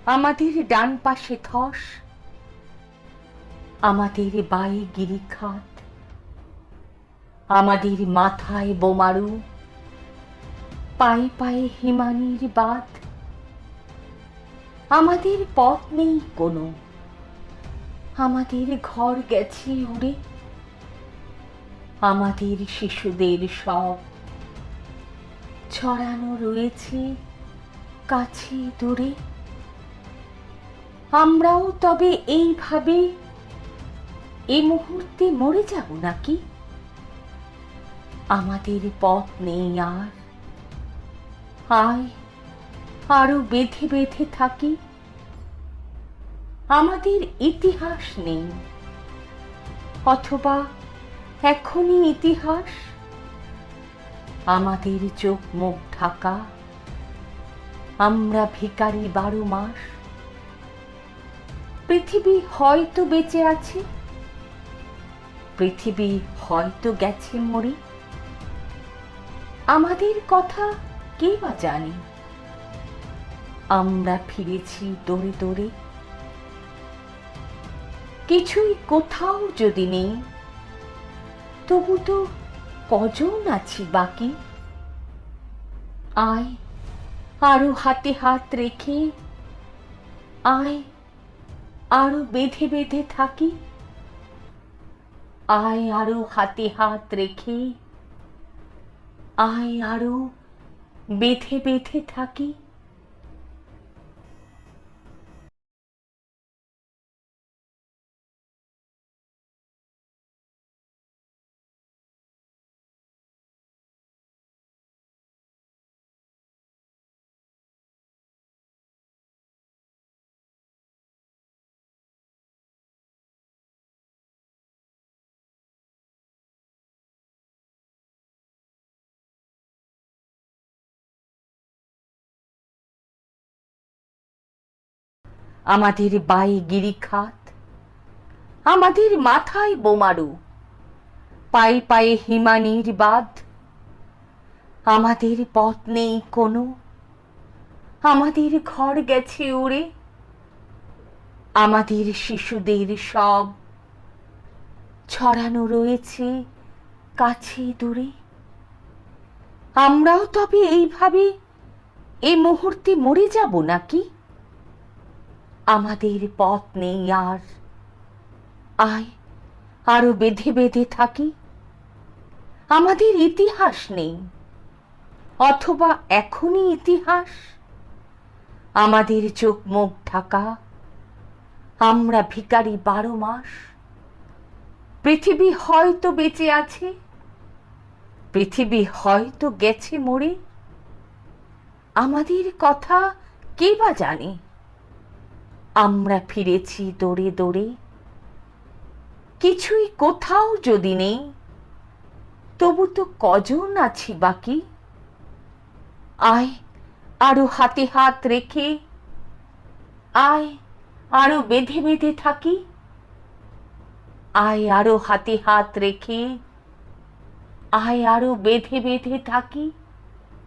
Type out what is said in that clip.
আমাদের ডান পাশে ধস, আমাদের বায়ে গিরিখাত, আমাদের মাথায় বোমারু, পায়ে পায়ে হিমানির বাঁধ। আমাদের পথ নেই কোনো, আমাদের ঘর গেছে উড়ে। আমাদের শিশুদের সব ছড়ানো রয়েছে কাছে দূরে। আমরাও তবে এইভাবে এ মুহূর্তে মরে যাব নাকি? আমাদের পথ নেই আর, আয় আরো বেঁধে বেঁধে থাকি। আমাদের ইতিহাস নেই, অথবা এখনই ইতিহাস। আমাদের চোখ মুখ ঢাকা, আমরা ভিখারি 12 মাস। পৃথিবী হয়তো বেঁচে আছে, পৃথিবী হয়তো গেছে মরে। আমাদের কথা কে বা জানে? আমরা ফিরেছি দৌড়ে দৌড়ে। কিছুই কোথাও যদি নেই, তবু তো কজন আছি বাকি। আয় আরো হাতে হাত রেখে, আয় আরো বেঁধে বেঁধে থাকি। আয় আরো হাতে হাত রেখে, আয় আরো বেঁধে বেঁধে থাকি। আমাদের বায়ে গিরিখাত, আমাদের মাথায় বোমারু, পায়ে পায়ে হিমানির বাঁধ। আমাদের পথ নেই কোনো, আমাদের ঘর গেছে উড়ে। আমাদের শিশুদের সব ছড়ানো রয়েছে কাছে দূরে। আমরাও তবে এইভাবে এ মুহূর্তে মরে যাব নাকি? আমাদের পথ নেই আর, আয় আরো বেঁধে বেঁধে থাকি। আমাদের ইতিহাস নেই, অথবা এখনই ইতিহাস। আমাদের চোখ মুখ ঢাকা, আমরা ভিখারি 12 মাস। পৃথিবী হয়তো বেঁচে আছে, পৃথিবী হয়তো গেছে মরে। আমাদের কথা কে বা জানে? আমরা ফিরেছি দৌড়ে দৌড়ে। কিছুই কোথাও যদি নেই, তবু তো কজন আছি বাকি। আয় আরো হাতে হাত রেখে, আয় আরো বেঁধে বেঁধে থাকি। আয় আরো হাতে হাত রেখে, আয় আরো বেঁধে বেঁধে থাকি।